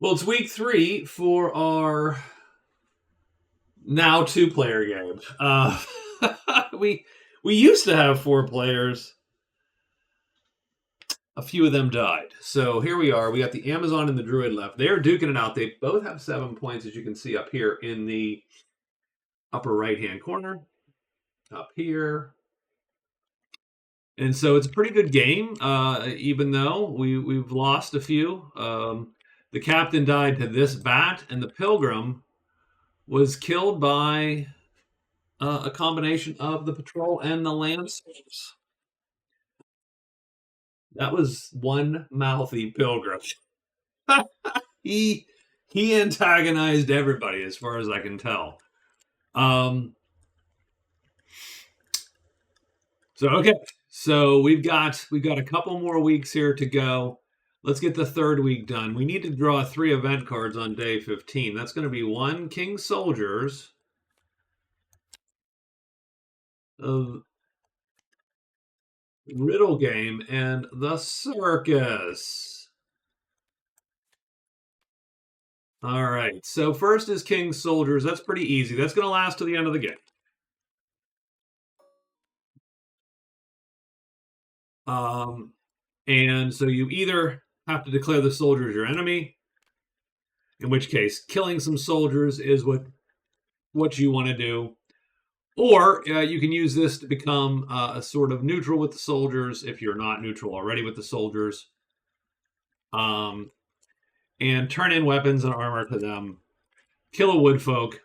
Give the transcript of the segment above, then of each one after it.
Well, it's week 3 for our now 2-player game. We used to have 4 players. A few of them died. So here we are. We got the Amazon and the Druid left. They're duking it out. They both have 7 points, as you can see up here in the upper right-hand corner. Up here. And so it's a pretty good game, even though we've lost a few. The captain died to this bat, and the pilgrim was killed by a combination of the patrol and the lancers. That was one mouthy pilgrim. he antagonized everybody, as far as I can tell. So we've got a couple more weeks here to go. Let's get the 3rd week done. We need to draw 3 event cards on day 15. That's going to be 1 King Soldiers of Riddle Game and the Circus. All right. So first is King Soldiers. That's pretty easy. That's going to last to the end of the game. And so you either have to declare the soldiers your enemy, in which case killing some soldiers is what you want to do, or you can use this to become a sort of neutral with the soldiers if you're not neutral already with the soldiers, and turn in weapons and armor to them, kill a woodfolk,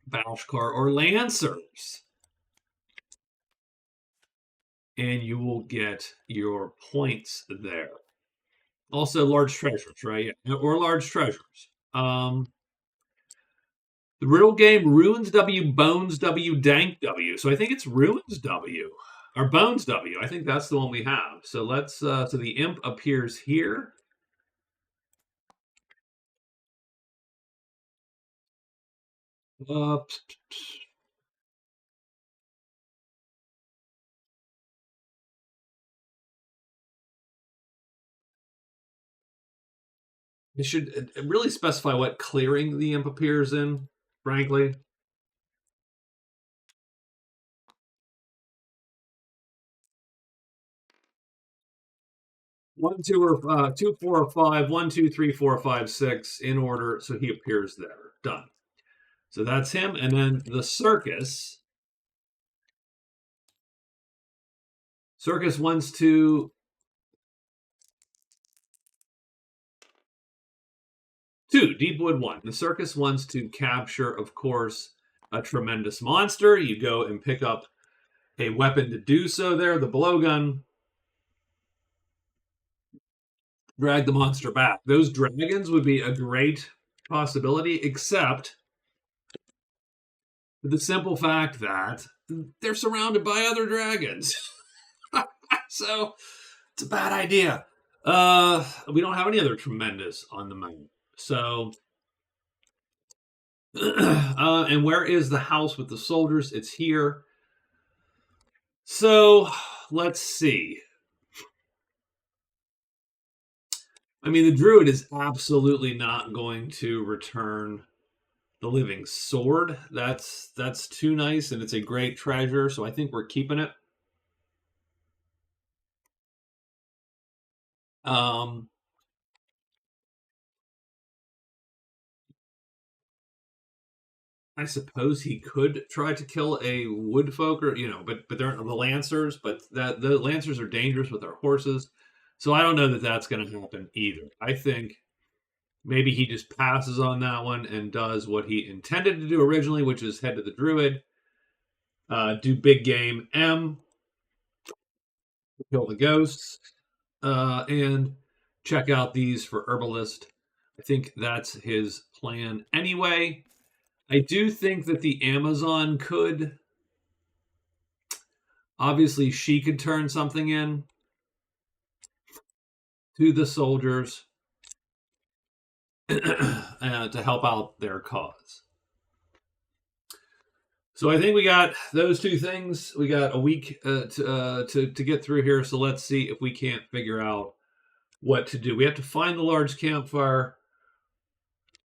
Bashkar, or lancers, and you will get your points there. Also, large treasures, right? Yeah. Or large treasures. The riddle game, Ruins W, Bones W, Dank W. So I think it's Ruins W, or Bones W. I think that's the one we have. So let's, so the imp appears here. It should really specify what clearing the imp appears in, frankly. One, two, or 2, 4, or 5. 1, 2, 3, 4, 5, 6 in order. So he appears there. Done. So that's him. And then the circus. Circus wants to 2, Deepwood 1. The circus wants to capture, of course, a tremendous monster. You go and pick up a weapon to do so there, the blowgun. Drag the monster back. Those dragons would be a great possibility, except for the simple fact that they're surrounded by other dragons. So it's a bad idea. We don't have any other tremendous on the map. So, and where is the house with the soldiers? It's here. So let's see. I mean, the druid is absolutely not going to return the living sword. That's too nice, and it's a great treasure, so I think we're keeping it. I suppose he could try to kill a woodfolk, or but they're the lancers. But the lancers are dangerous with their horses, so I don't know that that's going to happen either. I think maybe he just passes on that one and does what he intended to do originally, which is head to the druid, do big game M, kill the ghosts, and check out these for herbalist. I think that's his plan anyway. I do think that the Amazon could, obviously she could turn something in to the soldiers to help out their cause. So I think we got those 2 things. We got a week to get through here. So let's see if we can't figure out what to do. We have to find the large campfire.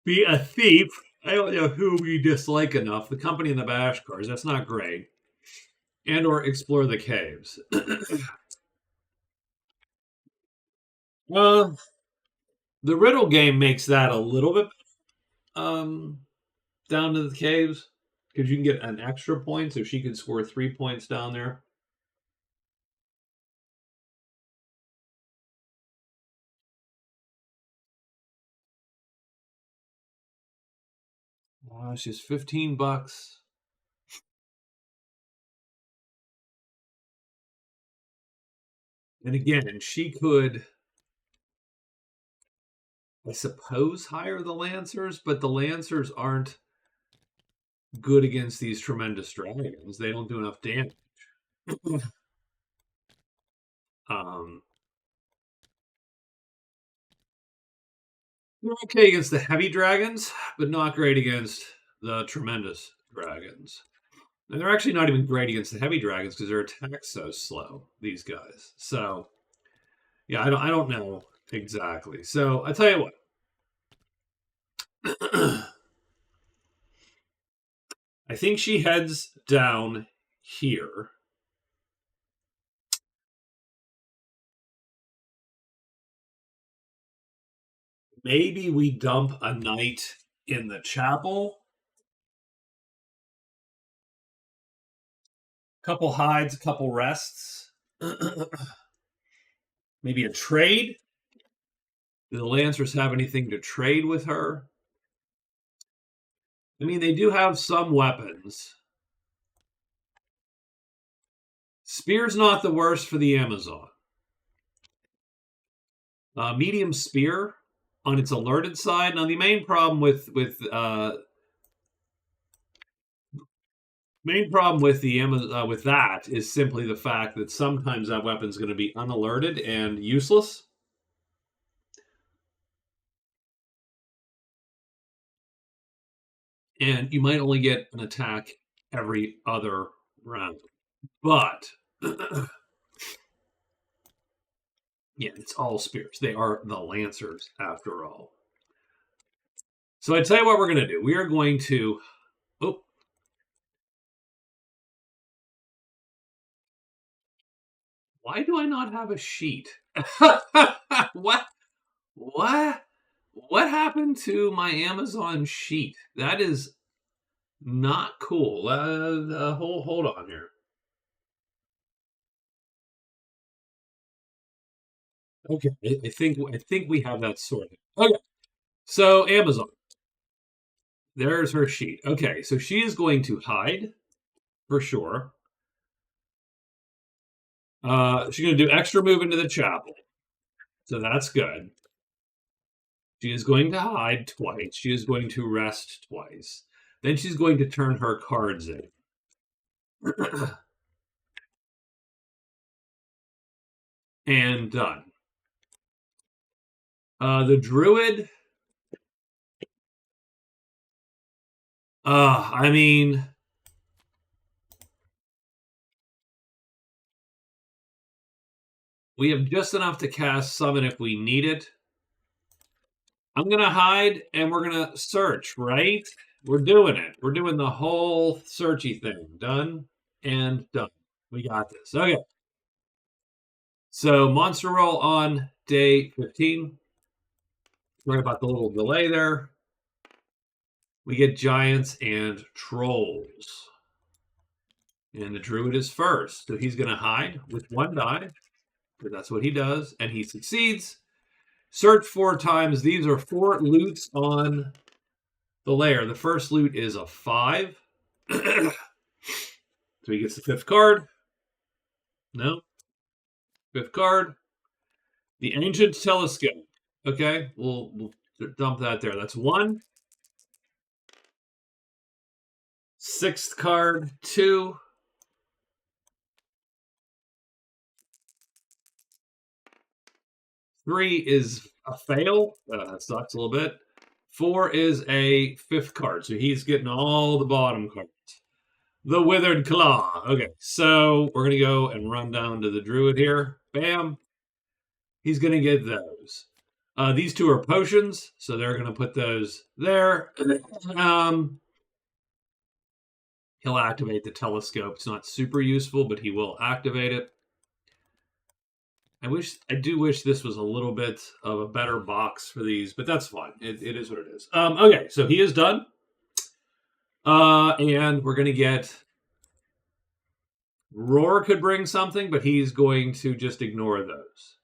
be a thief. I don't know who we dislike enough. The company and the bash cars. That's not great. And or explore the caves. Well, the riddle game makes that a little bit um, down to the caves because you can get an extra point, so she could score 3 points down there. She's $15. And again, she could, I suppose, hire the Lancers, but the Lancers aren't good against these tremendous dragons. They don't do enough damage. um, they're okay against the heavy dragons, but not great against the tremendous dragons. And they're actually not even great against the heavy dragons because their attack's so slow, these guys. So yeah, I don't know exactly. So I tell you what. I think she heads down here. Maybe we dump a knight in the chapel. Couple hides, a couple rests. Maybe a trade. Do the Lancers have anything to trade with her? I mean, they do have some weapons. Spear's not the worst for the Amazon. Medium spear on its alerted side. Now, the main problem with that is simply the fact that sometimes that weapon's going to be unalerted and useless. And you might only get an attack every other round. But yeah, it's all spears. They are the Lancers after all. So I tell you what we're going to do. We are going to... Oh. Why do I not have a sheet? What? What happened to my Amazon sheet? That is not cool. Hold on here. Okay, I think we have that sorted. Okay, so Amazon. There's her sheet. Okay, so she is going to hide for sure. She's going to do extra move into the chapel, so that's good. She is going to hide twice. She is going to rest twice. Then she's going to turn her cards in. And done. The druid. I mean, we have just enough to cast summon if we need it. I'm going to hide and we're going to search, right? We're doing it. We're doing the whole searchy thing. Done and done. We got this. Okay. So monster roll on day 15. Sorry about the little delay there. We get giants and trolls. And the druid is first. So he's going to hide with one die. That's what he does. And he succeeds. Search 4 times. These are 4 loots on the layer. The first loot is a 5. So he gets the 5th card. No. 5th card. The Ancient Telescope. Okay, we'll dump that there. That's 1. 6th card, 2. 3 is a fail. That sucks a little bit. 4 is a 5th card, so he's getting all the bottom cards. The Withered Claw. Okay, so we're going to go and run down to the druid here. Bam. He's going to get those. These two are potions, so they're going to put those there. He'll activate the telescope. It's not super useful, but he will activate it. I do wish this was a little bit of a better box for these, but that's fine. It is what it is. Okay, so he is done. And we're going to get... Roar could bring something, but he's going to just ignore those.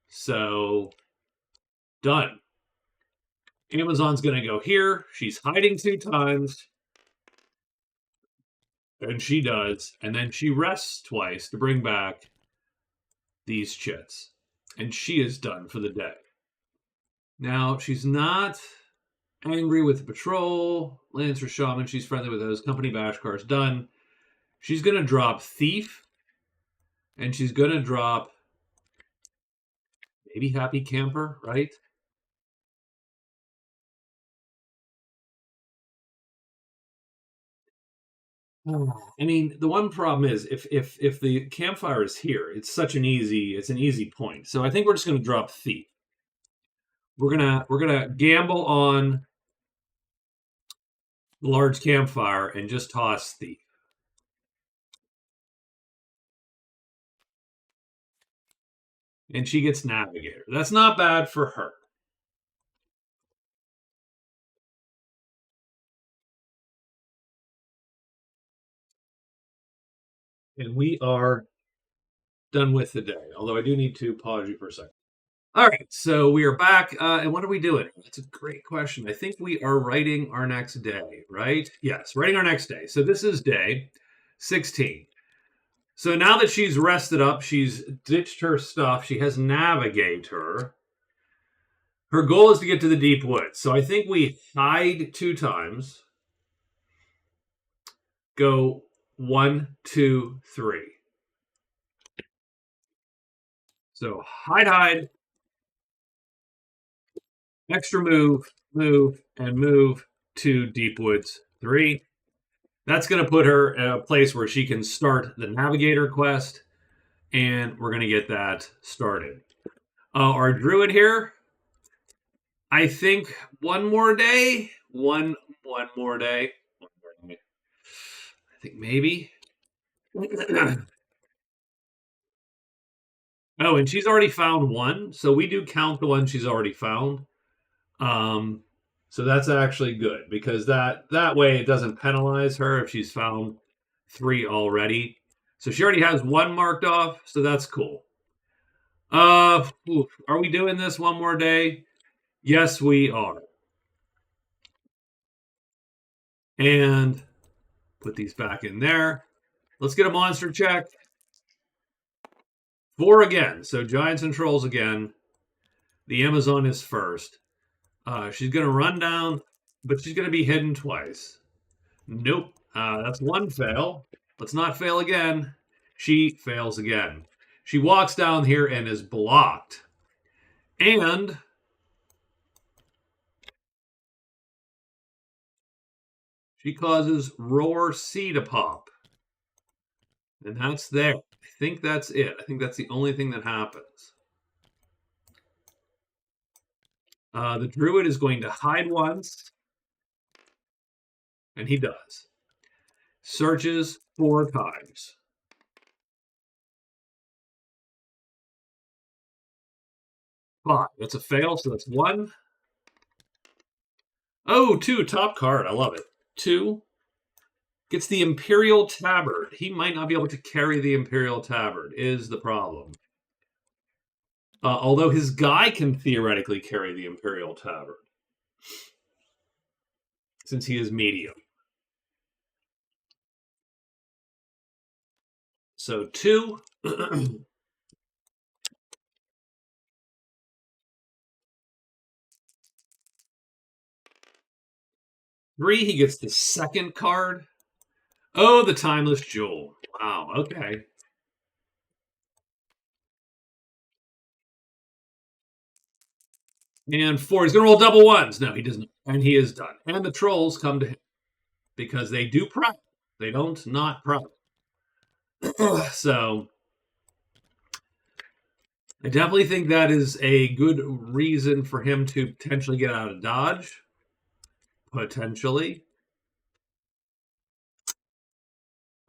So, done. Amazon's going to go here. She's hiding 2 times. And she does. And then she rests twice to bring back these chits. And she is done for the day. Now, she's not angry with the patrol. Lancer Shaman, she's friendly with those. Company Bashkar's done. She's going to drop Thief. And she's going to drop maybe Happy Camper, right? I mean, the one problem is if the campfire is here, it's an easy point. So I think we're just going to drop Thief. We're gonna gamble on the large campfire and just toss Thief. And she gets Navigator. That's not bad for her. And we are done with the day. Although I do need to pause you for a second. All right, so we are back. And what are we doing? That's a great question. I think we are writing our next day, right? Yes, writing our next day. So this is day 16. So now that she's rested up, she's ditched her stuff, she has Navigator. Her goal is to get to the deep woods. So I think we hide 2 times. Go 1, 2, 3. So hide. Extra move, and move to deep woods 3. That's going to put her in a place where she can start the Navigator quest. And we're going to get that started. Our druid here, I think one more day. One more day. I think maybe. Oh, and she's already found 1. So we do count the one she's already found. So that's actually good because that way it doesn't penalize her if she's found 3 already. So she already has 1 marked off. So that's cool. Are we doing this one more day? Yes, we are. And put these back in there. Let's get a monster check. 4 again. So giants and trolls again. The Amazon is first. She's going to run down, but she's going to be hidden twice. Nope. That's 1 fail. Let's not fail again. She fails again. She walks down here and is blocked. And she causes Roar C to pop. And that's there. I think that's it. I think that's the only thing that happens. The druid is going to hide once. And he does. Searches 4 times. 5. That's a fail, so that's 1. Oh, 2. Top card. I love it. 2. Gets the Imperial Tabard. He might not be able to carry the Imperial Tabard, is the problem. Although his guy can theoretically carry the Imperial Tabard. Since he is medium. So 2. 3, he gets the 2nd card. Oh, the Timeless Jewel. Wow, okay. And 4, he's going to roll double 1s. No, he doesn't. And he is done. And the trolls come to him. Because they do prowl. They don't not prowl. So, I definitely think that is a good reason for him to potentially get out of dodge. Potentially.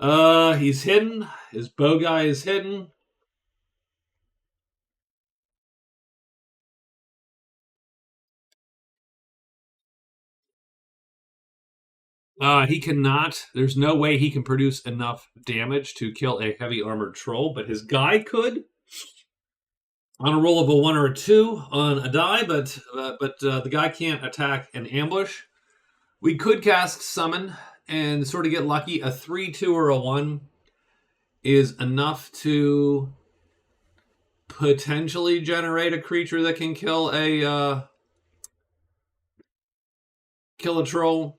He's hidden. His bow guy is hidden. He cannot. There's no way he can produce enough damage to kill a heavy armored troll, but his guy could on a roll of a 1 or a 2 on a die, but the guy can't attack an ambush. We could cast summon and sort of get lucky. A 3, 2, or a 1 is enough to potentially generate a creature that can kill a troll.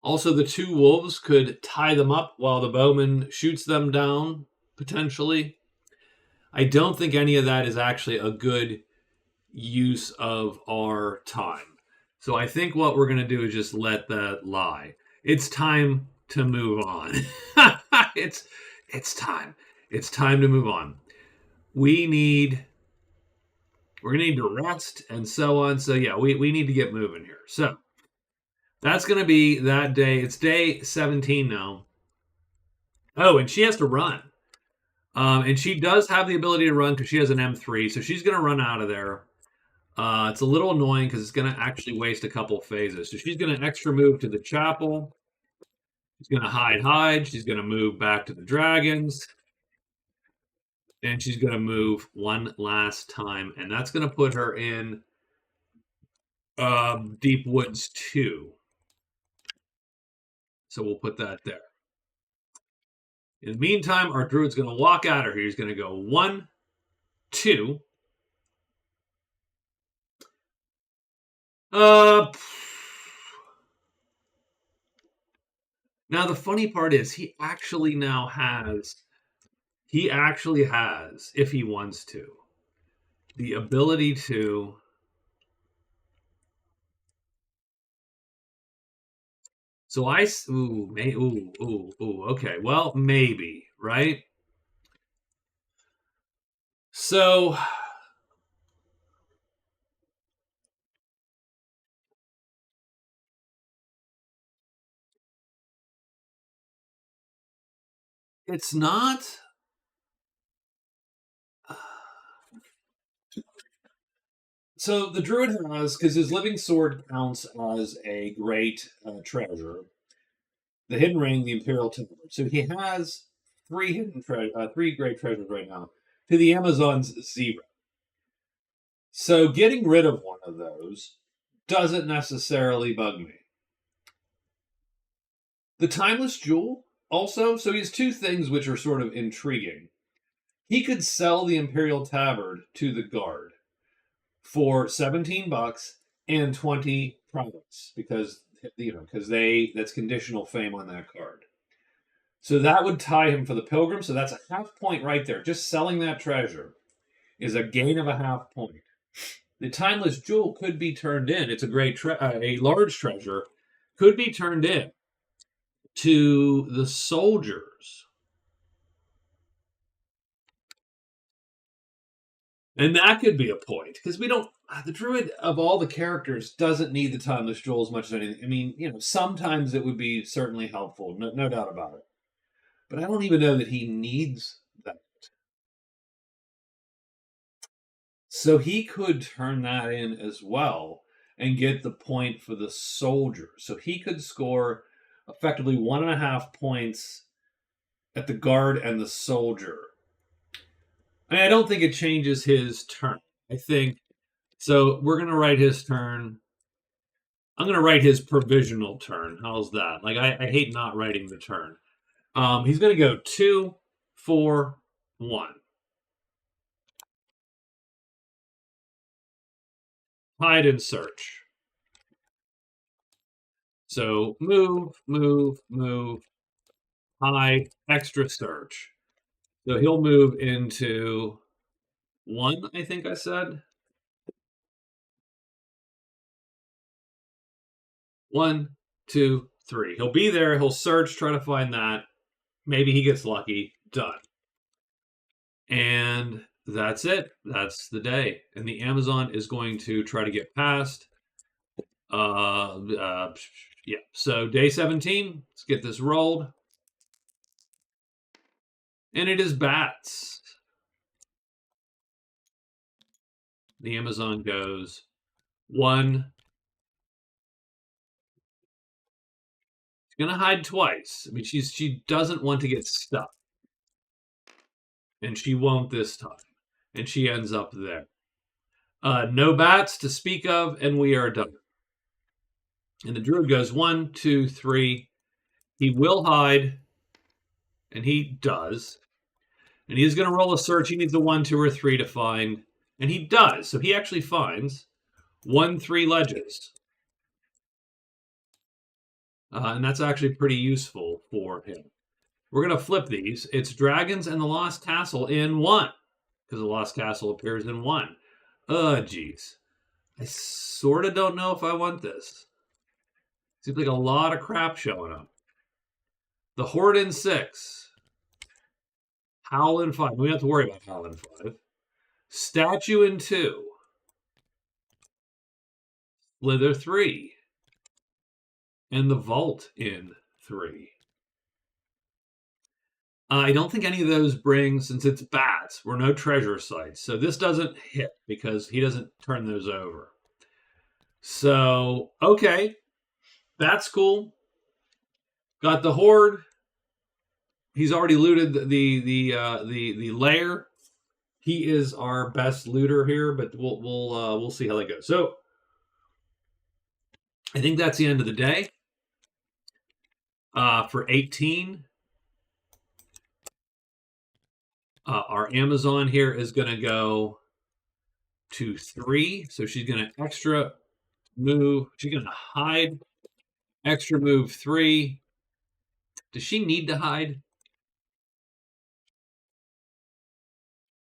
Also, the 2 wolves could tie them up while the bowman shoots them down, potentially. I don't think any of that is actually a good use of our time. So I think what we're going to do is just let that lie. It's time to move on. it's time. It's time to move on. We're going to need to rest and so on. So yeah, we need to get moving here. So that's going to be that day. It's day 17 now. Oh, and she has to run. And she does have the ability to run because she has an M3. So she's going to run out of there. It's a little annoying because it's going to actually waste a couple phases. So she's going to extra move to the chapel. She's going to hide. She's going to move back to the dragons. And she's going to move one last time. And that's going to put her in Deep Woods 2. So we'll put that there. In the meantime, our druid's going to walk at her. He's going to go 1, 2. Now the funny part is he actually has, if he wants to, the ability to So okay. Well, maybe, right? So it's not. So the druid has, because his living sword counts as a great treasure, the hidden ring, the imperial timber. So he has three great treasures right now. To the Amazon's 0. So getting rid of one of those doesn't necessarily bug me. The timeless jewel also. So he has 2 things which are sort of intriguing. He could sell the imperial tabard to the guard for $17 and 20 products because that's conditional fame on that card. So that would tie him for the pilgrim. So that's a half point right there. Just selling that treasure is a gain of a half point. The timeless jewel could be turned in. It's a large treasure could be turned in to the soldiers. And that could be a point because the druid of all the characters doesn't need the timeless jewel as much as anything. I mean, sometimes it would be certainly helpful, no doubt about it. But I don't even know that he needs that. So he could turn that in as well and get the point for the soldier. So he could score effectively 1.5 points at the guard and the soldier. I don't think it changes his turn. I think so. We're gonna write his turn. I'm gonna write his provisional turn. How's that? Like I hate not writing the turn. He's gonna go 2, 4, 1. Hide and search. So move, hide, extra search. So he'll move into 1, I think I said. 1, 2, 3. He'll be there. He'll search, try to find that. Maybe he gets lucky. Done. And that's it. That's the day. And the Amazon is going to try to get past. Yeah. So day 17, let's get this rolled. And it is bats. The Amazon goes 1. She's gonna hide twice. I mean, she doesn't want to get stuck, and she won't this time. And she ends up there. No bats to speak of, and we are done. And the druid goes 1, 2, 3. He will hide, and he does. And he's going to roll a search. He needs a 1, 2, or 3 to find, and he does. So he actually finds 1, 3 ledges. And that's actually pretty useful for him. We're going to flip these. It's Dragons and the Lost Castle in 1, because the Lost Castle appears in 1. Geez. I sort of don't know if I want this. Seems like a lot of crap showing up. The Horde in 6. Howl in 5. We don't have to worry about Howl in 5. Statue in 2. Slither 3. And the Vault in 3. I don't think any of those bring, since it's bats, we're no treasure sites. So this doesn't hit because he doesn't turn those over. So, okay. That's cool. Got the Horde. He's already looted the lair. He is our best looter here, but we'll see how that goes. So I think that's the end of the day. For 18, our Amazon here is going to go to 3. So she's going to extra move. She's going to hide. Extra move 3. Does she need to hide?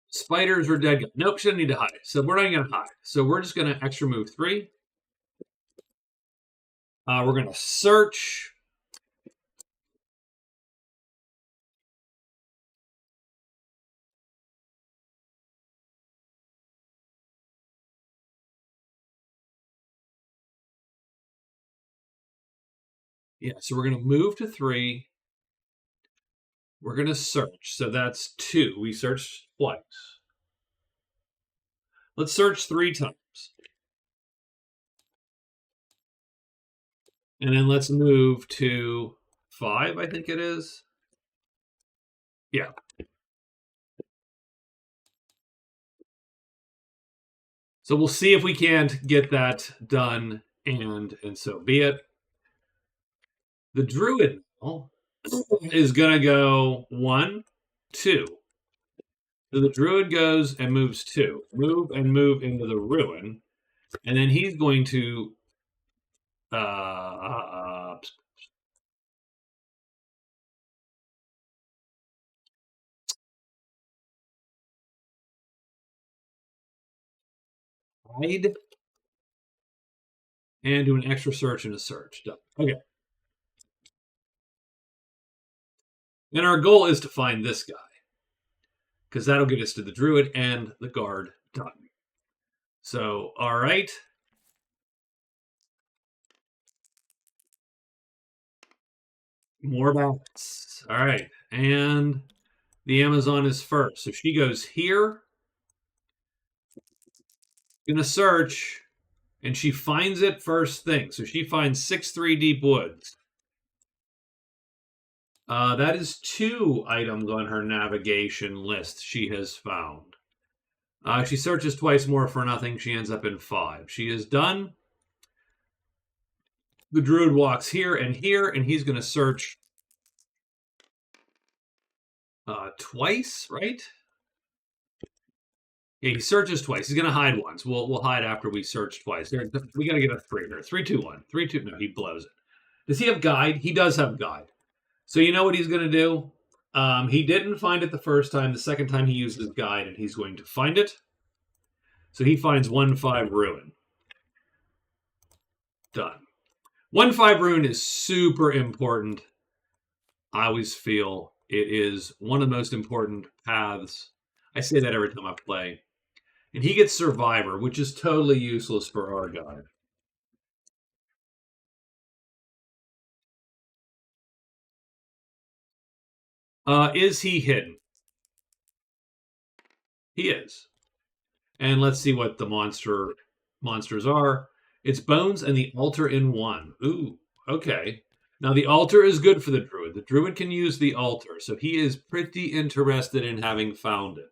Spiders or dead guy? Nope, she doesn't need to hide. So we're not going to hide. So we're just going to extra move 3. We're going to search. Yeah, so we're going to move to 3. We're going to search. So that's 2. We searched twice. Let's search 3 times. And then let's move to 5, I think it is. Yeah. So we'll see if we can't get that done, and so be it. The druid is going to go 1, 2. So the druid goes and moves 2. Move and move into the ruin. And then he's going to hide and do an extra search and a search. Done. Okay. And our goal is to find this guy, because that'll get us to the druid and the guard. Done. So, all right. More balance. All right. And the Amazon is first. So she goes here. Gonna search. And she finds it first thing. So she finds 6-3 Deep Woods. That is 2 items on her navigation list she has found. She searches twice more for nothing. She ends up in 5. She is done. The druid walks here, and he's going to search twice, right? Yeah, he searches twice. He's going to hide once. We'll hide after we search twice. We got to get a 3 here. 3, 2, 1. 3, 2. No, he blows it. Does he have guide? He does have guide. So you know what he's going to do? He didn't find it the first time. The second time he uses guide, and he's going to find it. So he finds 1-5 ruin. Done. 1-5 ruin is super important. I always feel it is one of the most important paths. I say that every time I play. And he gets Survivor, which is totally useless for our guy. Is he hidden? He is. And let's see what the monsters are. It's Bones and the Altar in one. Ooh, okay. Now the altar is good for the druid. The druid can use the altar, so he is pretty interested in having found it.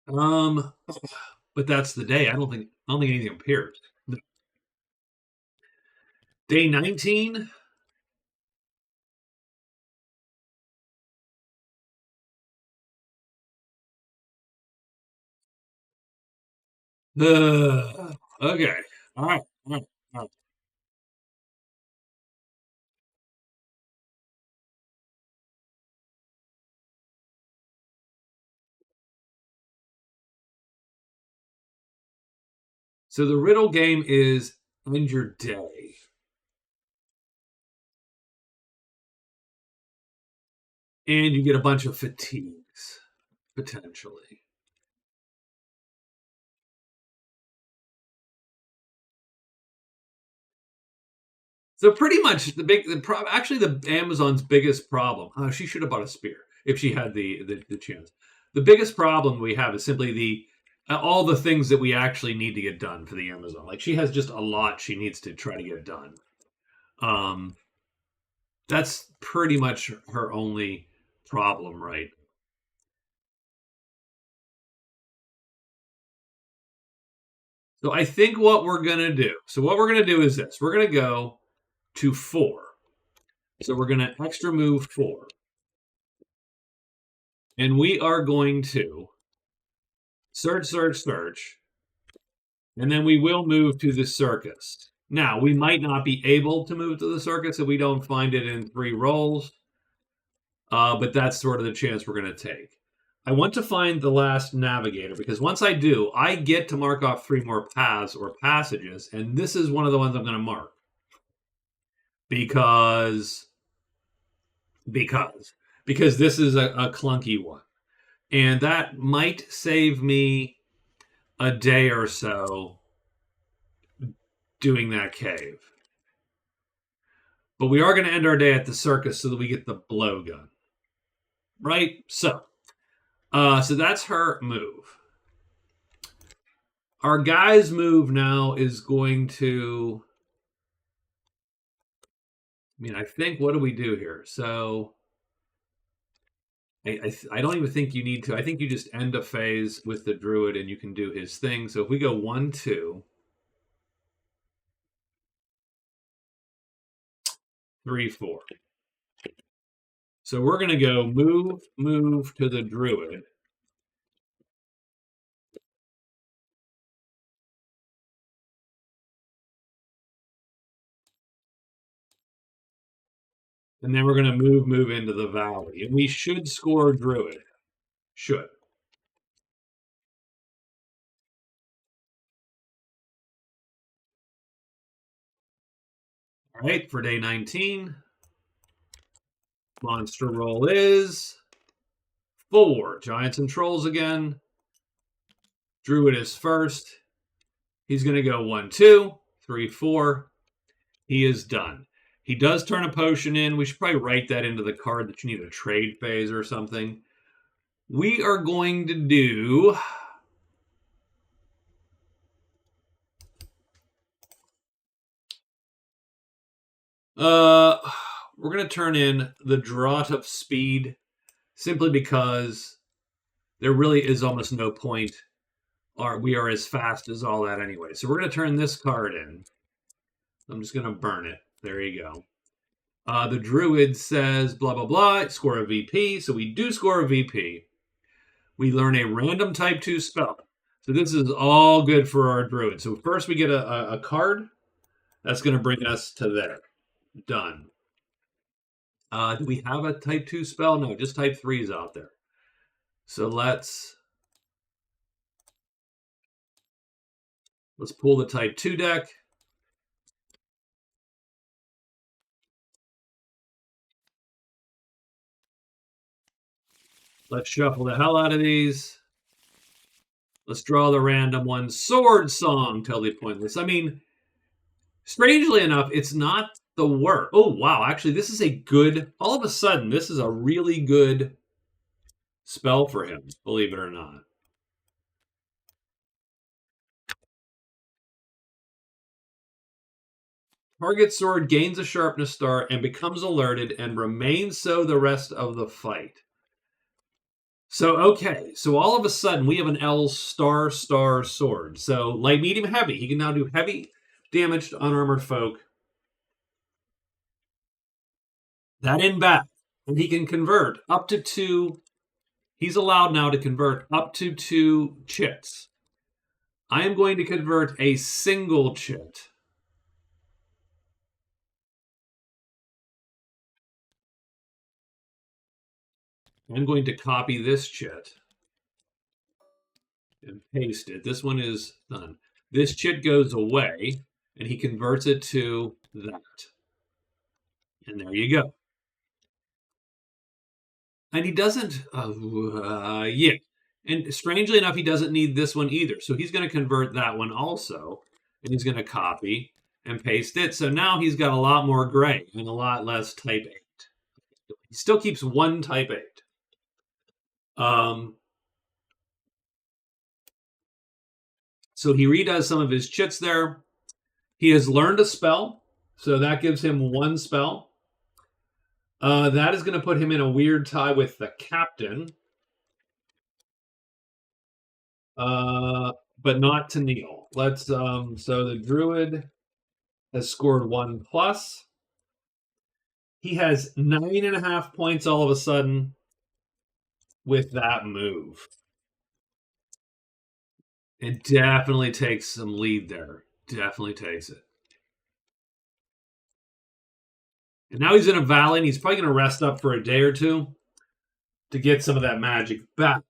Um, but that's the day. I don't think anything appears. Day 19. Okay. All right. All right. All right. So the riddle game is end your day, and you get a bunch of fatigues potentially. So pretty much actually the Amazon's biggest problem. Oh, she should have bought a spear if she had the chance. The biggest problem we have is simply the all the things that we actually need to get done for the Amazon. Like she has just a lot she needs to try to get done. Um, that's pretty much her only problem, right? So I think what we're gonna do. So what we're gonna do is this. We're gonna go to 4. So we're gonna extra move 4, and we are going to search, search, search, and then we will move to the circus. Now, we might not be able to move to the circus if we don't find it in 3 rolls, but that's sort of the chance we're going to take. I want to find the last navigator because once I do, I get to mark off 3 more paths or passages, and this is one of the ones I'm going to mark because because because this is a clunky one, and that might save me a day or so doing that cave. But we are going to end our day at the circus so that we get the blowgun. Right? So that's her move. Our guy's move now is going to. I mean, I think what do we do here? So I don't even think you need to. I think you just end a phase with the druid and you can do his thing. So if we go 1, 2, 3, 4. So we're going to go move, move to the druid. And then we're going to move, move into the valley. And we should score druid. Should. All right, for day 19, monster roll is 4. Giants and trolls again. Druid is first. He's going to go 1, 2, 3, 4. He is done. He does turn a potion in. We should probably write that into the card that you need a trade phase or something. We are going to do. Uh, we're going to turn in the Draught of Speed simply because there really is almost no point. We are as fast as all that anyway. So we're going to turn this card in. I'm just going to burn it. There you go. The druid says blah, blah, blah. Score a VP. So we do score a VP. We learn a random type 2 spell. So this is all good for our druid. So first we get a card. That's going to bring us to there. Done. Do we have a type 2 spell? No, just type 3s out there. So let's pull the type 2 deck. Let's shuffle the hell out of these. Let's draw the random one. Sword Song, totally pointless. I mean, strangely enough, it's not the worst. Oh, wow. Actually, this is a good, all of a sudden, this is a really good spell for him, believe it or not. Target sword gains a sharpness star and becomes alerted and remains so the rest of the fight. So, okay. So all of a sudden, we have an L star sword. So, light, medium, heavy. He can now do heavy damage to unarmored folk. That in back. And he can convert up to 2. He's allowed now to convert up to 2 chits. I am going to convert a single chit. I'm going to copy this chit and paste it. This one is done. This chit goes away, and he converts it to that. And there you go. And he doesn't, yeah. And strangely enough, he doesn't need this one either. So he's going to convert that one also, and he's going to copy and paste it. So now he's got a lot more gray and a lot less type 8. He still keeps 1 type 8. So he redoes some of his chits there. He has learned a spell, so that gives him 1 spell. That is going to put him in a weird tie with the captain. But not to kneel. Let's so the druid has scored 1+. He has 9.5 points all of a sudden with that move. It definitely takes some lead there. Definitely takes it. And now he's in a valley, and he's probably going to rest up for a day or 2 to get some of that magic back.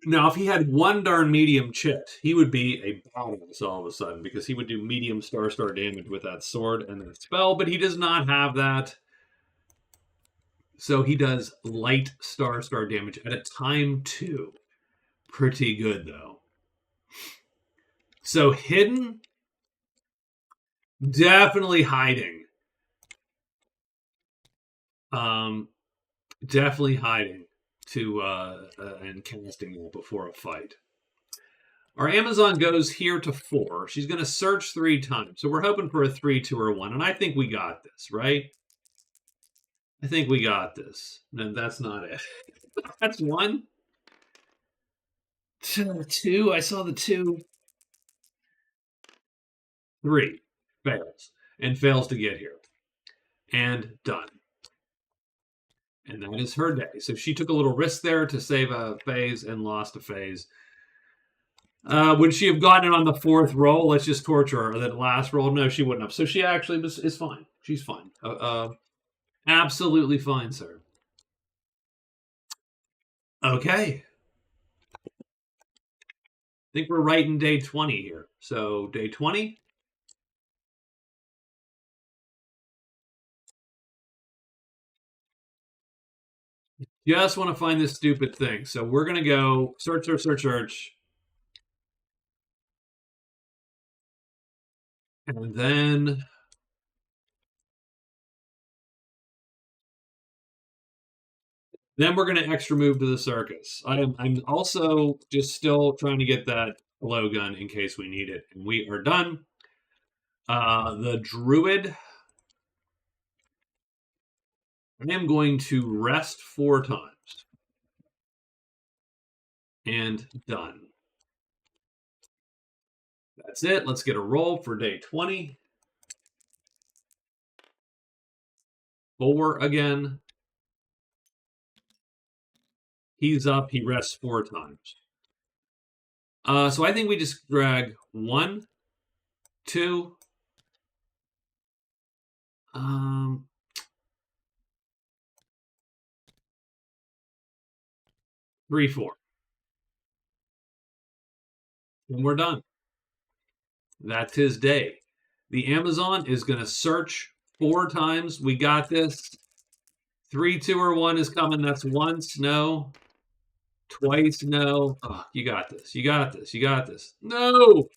Now, if he had 1 darn medium chit, he would be a badass all of a sudden, because he would do medium star damage with that sword and that spell, but he does not have that. So he does light star damage at a time 2. Pretty good, though. So hidden, definitely hiding. Definitely hiding to and casting it before a fight. Our Amazon goes here to 4. She's going to search 3 times. So we're hoping for a 3, 2, or 1. And I think we got this, right? I think we got this. No, that's not it. That's 1. 2. I saw the 2. 3. Fails. And fails to get here. And done. And that is her day. So she took a little risk there to save a phase and lost a phase. Would she have gotten it on the 4th roll? Let's just torture her. Or that last roll? No, she wouldn't have. So she actually is fine. She's fine. Absolutely fine, sir. Okay. I think we're right in day 20 here. So day 20. Just want to find this stupid thing. So we're going to go search. And then we're going to extra move to the circus. I'm also just still trying to get that blowgun in case we need it. And we are done. The druid. I am going to rest 4 times. And done. That's it. Let's get a roll for day 20. 4 again. He's up. He rests 4 times. So I think we just drag 1, 2. 3, 4. And we're done. That's his day. The Amazon is going to search 4 times. We got this. 3, 2, or 1 is coming. That's once. No. Twice. No. Oh, you got this. You got this. You got this. No.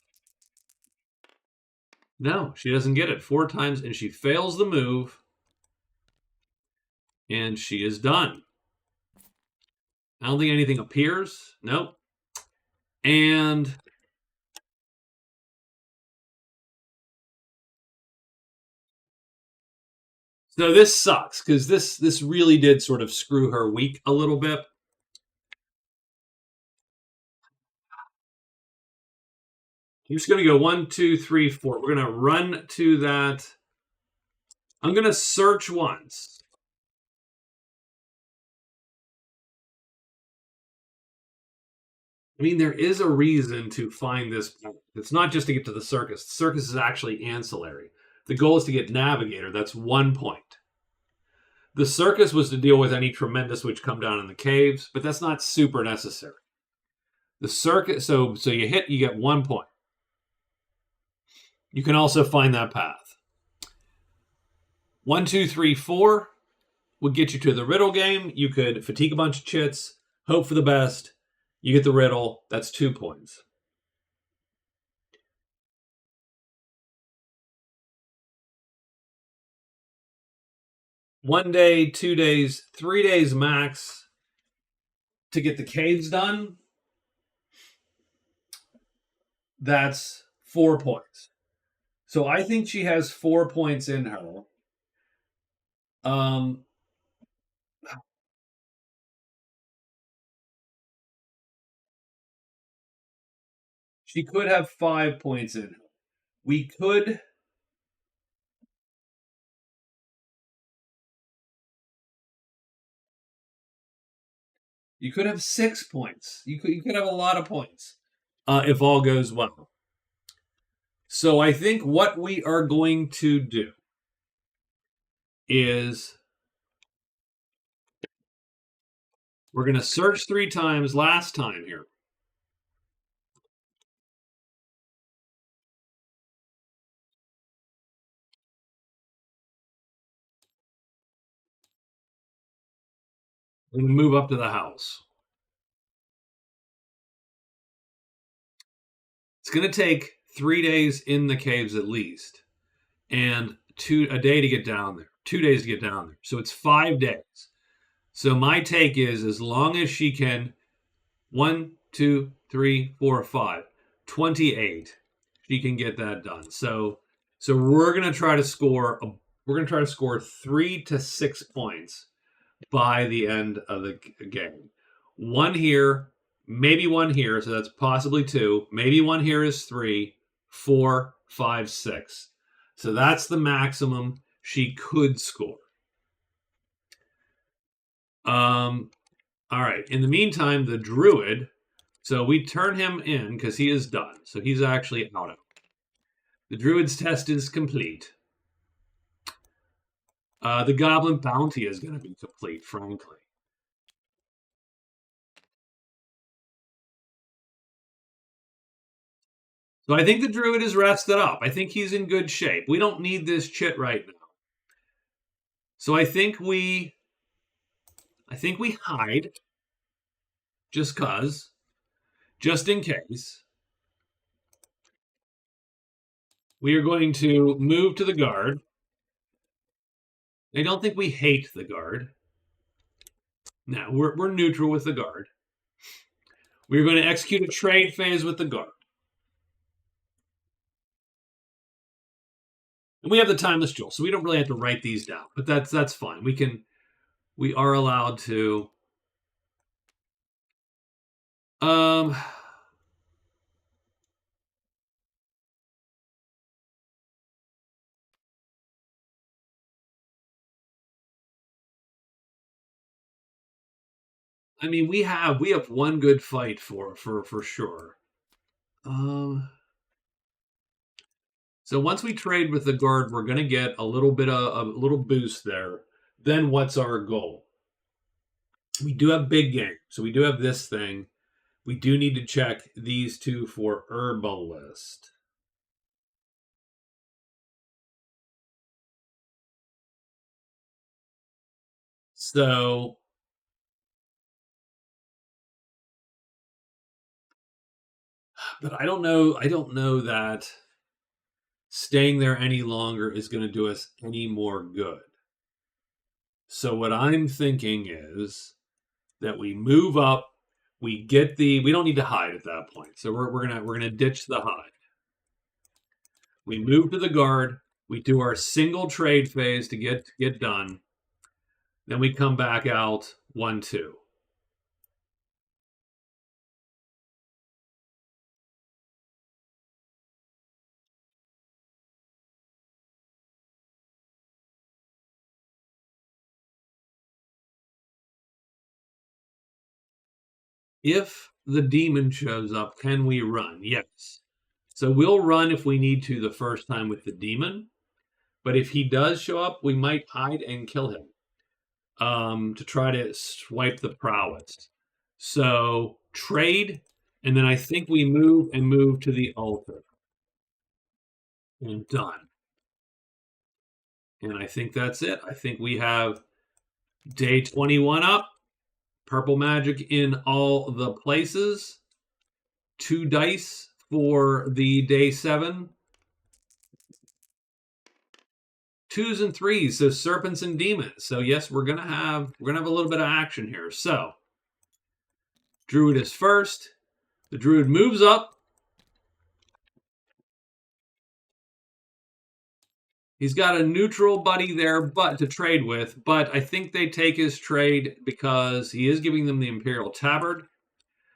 No, she doesn't get it 4 times, and she fails the move, and she is done. I don't think anything appears. Nope. And so this sucks because this really did sort of screw her week a little bit. I'm just going to go 1, 2, 3, 4. We're going to run to that. I'm going to search once. I mean, there is a reason to find this. It's not just to get to the circus. The circus is actually ancillary. The goal is to get navigator. That's 1 point. The circus was to deal with any tremendous which come down in the caves, but that's not super necessary. The circus, so you hit, you get 1 point. You can also find that path. 1, 2, 3, 4 would get you to the riddle game. You could fatigue a bunch of chits, hope for the best. You get the riddle. That's 2 points. One day, 2 days, 3 days max to get the caves done. That's 4 points. So I think she has 4 points in her. She could have 5 points in her. We could. You could have 6 points. You could have a lot of points if all goes well. So I think what we are going to do is we're going to search 3 times last time here. We're going to move up to the house. It's going to take 3 days in the caves at least, and a day to get down there, 2 days to get down there. So it's 5 days. So my take is as long as she can 1, 2, 3, 4, 5, 28, she can get that done. So we're gonna try to score 3 to 6 points by the end of the game. 1 here, maybe 1 here, so that's possibly 2. Maybe 1 here is 3, 4, 5, 6. So that's the maximum she could score. All right. In the meantime, the druid. So we turn him in because he is done. So he's actually out of it. The druid's test is complete. The goblin bounty is going to be complete, frankly. So I think the druid is rested up. I think he's in good shape. We don't need this chit right now. So I think we hide just cause, just in case. We are going to move to the guard. I don't think we hate the guard. No, we're neutral with the guard. We're going to execute a trade phase with the guard. And we have the timeless jewel, so we don't really have to write these down, but that's fine. We are allowed to. I mean, we have one good fight for sure. So once we trade with the guard, we're going to get a little bit of a little boost there. Then what's our goal? We do have big game, so we do have this thing. We do need to check these 2 for herbalist. So, but I don't know. I don't know that staying there any longer is going to do us any more good. So what I'm thinking is that we move up, we don't need to hide at that point. So we're gonna ditch the hide. We move to the guard, we do our single trade phase to get done, then we come back out 1-2. If the demon shows up, can we run? Yes. So we'll run if we need to the first time with the demon. But if he does show up, we might hide and kill him to try to swipe the prowess. So trade, and then I think we move to the altar. And done. And I think that's it. I think we have day 21 up. Purple magic in all the places. 2 dice for the day 7. 2s and 3s, so serpents and demons. So yes, we're gonna have a little bit of action here. So druid is first. The druid moves up. He's got a neutral buddy there, but to trade with. But I think they take his trade because he is giving them the Imperial Tabard.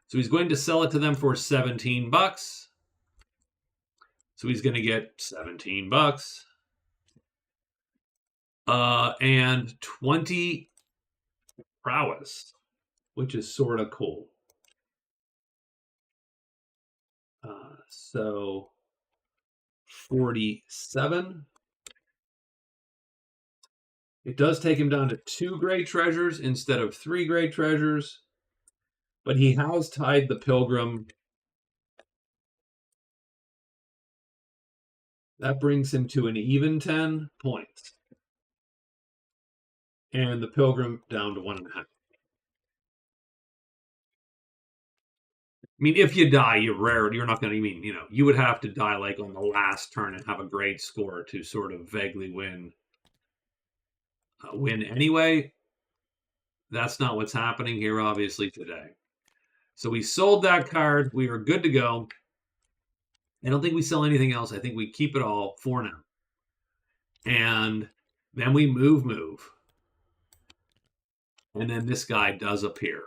So he's going to sell it to them for 17 bucks. So he's going to get 17 bucks. And 20 prowess, which is sort of cool. So 47. It does take him down to 2 great treasures instead of 3 great treasures. But he has tied the pilgrim. That brings him to an even 10 points. And the pilgrim down to 1.5. I mean, if you die, you're not going to, you would have to die like on the last turn and have a great score to sort of vaguely win anyway. That's not what's happening here, obviously, today. So we sold that card. We are good to go. I don't think we sell anything else. I think we keep it all for now. And then we move. And then this guy does appear.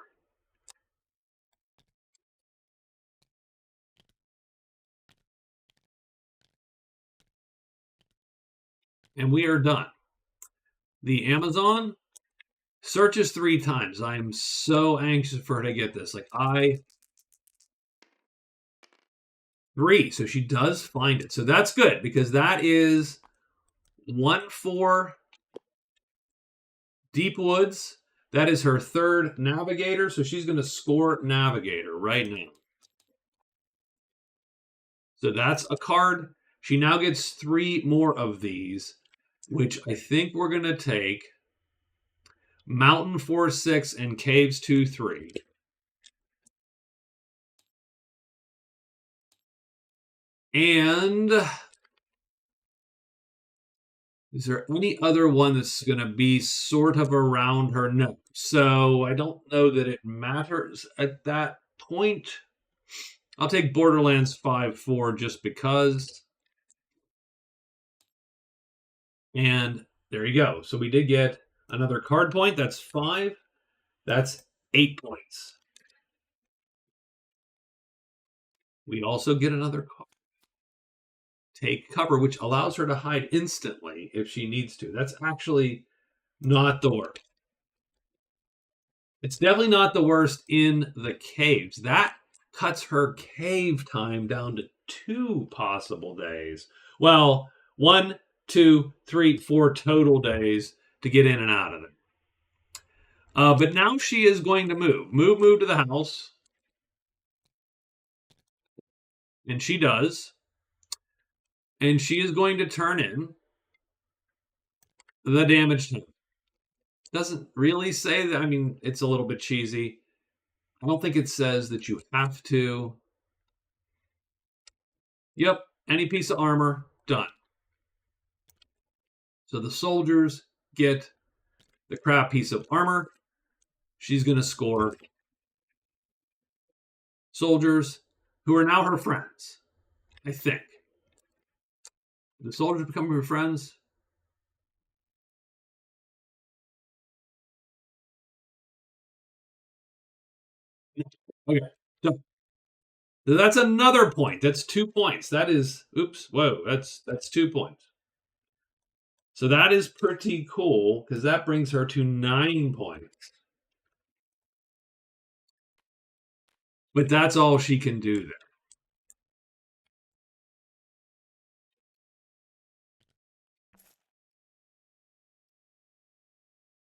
And we are done. The Amazon searches 3 times. I am so anxious for her to get this. 3. So she does find it. So that's good because that is 1-4 Deep Woods. That is her 3rd Navigator. So she's going to score Navigator right now. So that's a card. She now gets 3 more of these, which I think we're going to take Mountain 4-6 and Caves 2-3. And is there any other one that's going to be sort of around her? No. So I don't know that it matters at that point. I'll take Borderlands 5-4 just because. And there you go. So we did get another card point. That's 5. That's 8 points. We also get another card. Take cover, which allows her to hide instantly if she needs to. That's actually not the worst. It's definitely not the worst in the caves. That cuts her cave time down to 2 possible days. Well, 1, 2, 3, 4 total days to get in and out of it. But now she is going to move to the house. And she does. And she is going to turn in the damage time. doesn't really say that. I mean, it's a little bit cheesy. I don't think it says that you have to. Yep, any piece of armor, done. So the soldiers get the crap piece of armor. She's going to score soldiers who are now her friends, I think. The soldiers become her friends. Okay. So that's another point. That's 2 points. That is, oops, whoa, that's 2 points. So that is pretty cool because that brings her to 9 points. But that's all she can do there.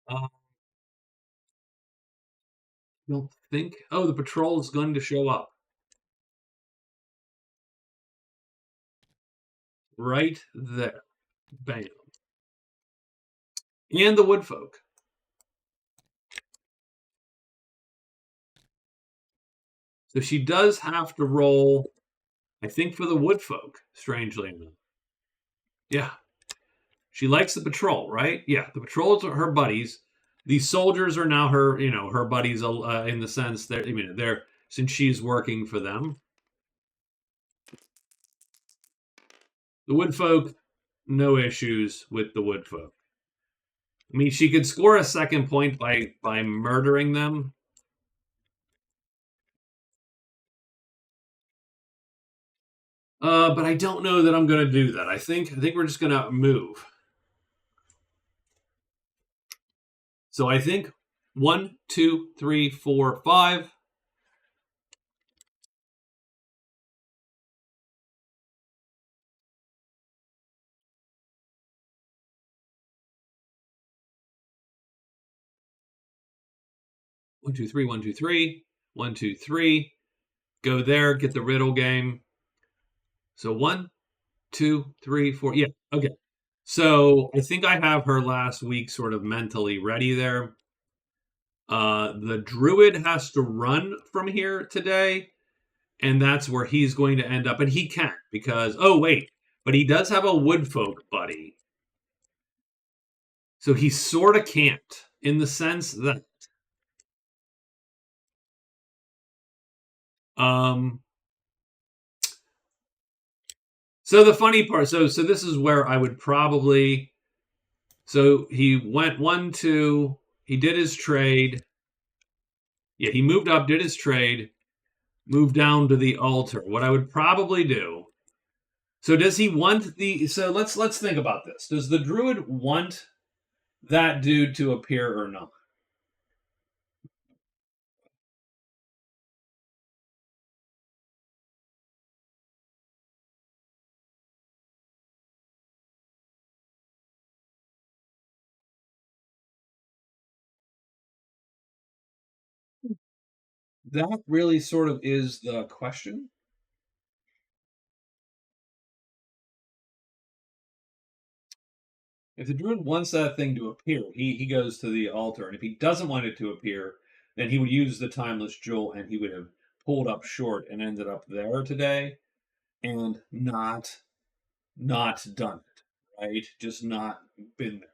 I don't think. Oh, the patrol is going to show up right there. Bam. And the woodfolk. So she does have to roll, I think, for the woodfolk, strangely enough. Yeah. She likes the patrol, right? Yeah, the patrols are her buddies. These soldiers are now her, her buddies in the sense that they're since she's working for them. The woodfolk, no issues with the woodfolk. I mean, she could score a second point by murdering them. But I don't know that I'm going to do that. I think we're just going to move. So I think 1, 2, 3, 4, 5. One, two, three, 1, 2, 3. 1, 2, 3. Go there, get the riddle game. So 1, 2, 3, 4. Yeah, okay. So I think I have her last week sort of mentally ready there. The druid has to run from here today, and that's where he's going to end up. And he can't because, oh, wait, but he does have a woodfolk buddy. So he sort of can't in the sense that so the funny part, so this is where I would probably, so he went 1, 2, he did his trade. Yeah, he moved up, did his trade, moved down to the altar. What I would probably do. So does he want the? So let's think about this. Does the druid want that dude to appear or not? That really sort of is the question. If the druid wants that thing to appear, he goes to the altar, and if he doesn't want it to appear, then he would use the timeless jewel, and he would have pulled up short and ended up there today, and not done it, right? Just not been there.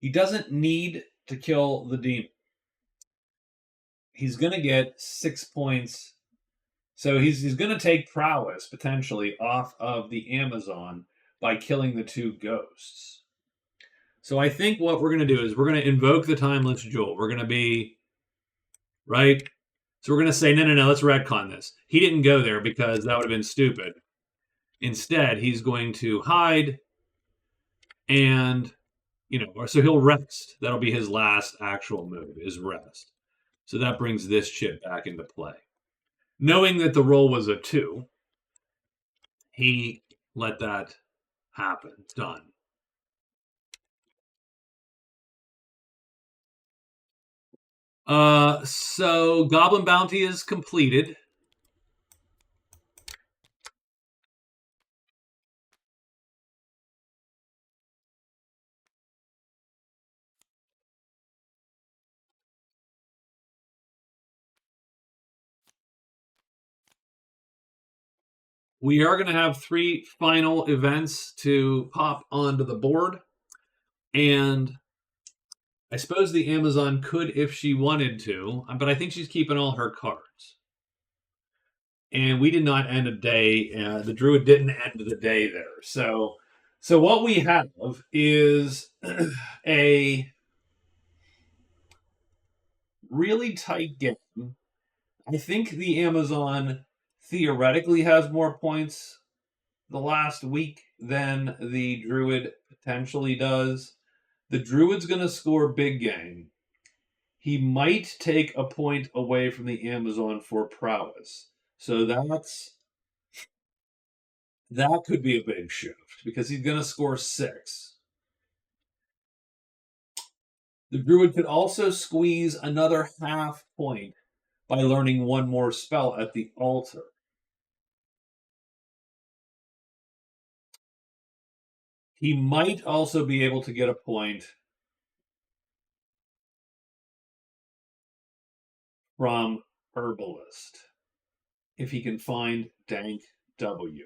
He doesn't need to kill the demon. He's gonna get 6 points. So he's gonna take prowess potentially off of the Amazon by killing the two ghosts. So I think what we're gonna do is we're gonna invoke the timeless jewel. We're gonna be right. So we're gonna say no. Let's retcon this. He didn't go there because that would have been stupid. Instead, he's going to hide and or so he'll rest. That'll be his last actual move is rest. So that brings this chip back into play. Knowing that the roll was a 2, he let that happen. Done. So Goblin Bounty is completed. We are going to have 3 final events to pop onto the board. And I suppose the Amazon could if she wanted to, but I think she's keeping all her cards. And we did not end a day. The Druid didn't end the day there. So what we have is a really tight game. I think the Amazon theoretically has more points the last week than the Druid potentially does. The Druid's going to score big game. He might take a point away from the Amazon for prowess. So that could be a big shift because he's going to score 6. The Druid could also squeeze another half point by learning one more spell at the altar. He might also be able to get a point from Herbalist if he can find Dank W.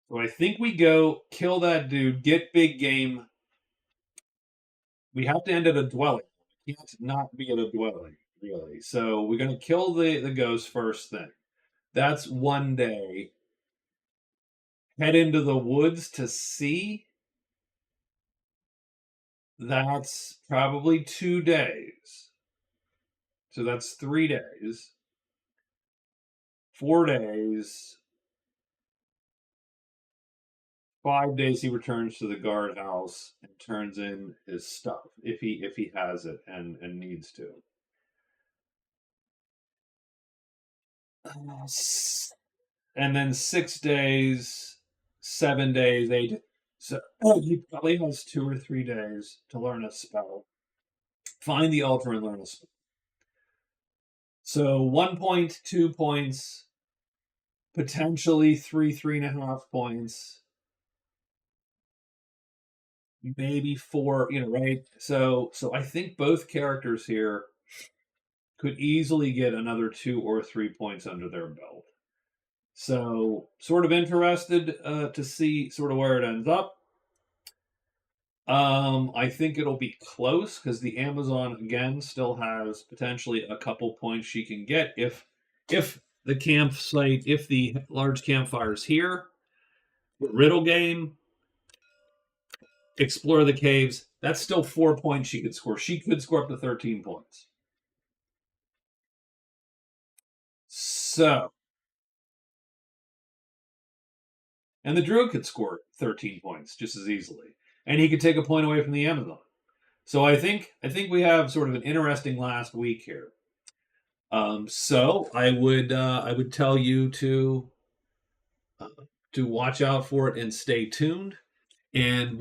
So I think we go kill that dude, get big game. We have to end at a dwelling. We can't not be at a dwelling, really. So we're going to kill the ghost first thing. That's one day. Head into the woods to see. That's probably 2 days. So that's 3 days. 4 days. 5 days he returns to the guardhouse and turns in his stuff if he has it and needs to. And then 6 days, 7 days, 8. So he probably has 2 or 3 days to learn a spell. Find the altar and learn a spell. So 1 point, 2 points, potentially 3.5 points, maybe 4. Right? So I think both characters here could easily get another 2 or 3 points under their belt. So sort of interested to see sort of where it ends up. I think it'll be close because the Amazon again still has potentially a couple points she can get if the campsite, if the large campfire's here. Riddle game, explore the caves. That's still 4 points she could score. She could score up to 13 points. So, and the Druid could score 13 points just as easily, and he could take a point away from the Amazon. So I think we have sort of an interesting last week here. So I would tell you to watch out for it and stay tuned. And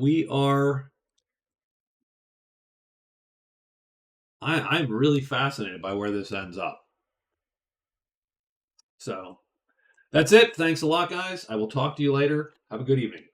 I'm really fascinated by where this ends up. So that's it. Thanks a lot, guys. I will talk to you later. Have a good evening.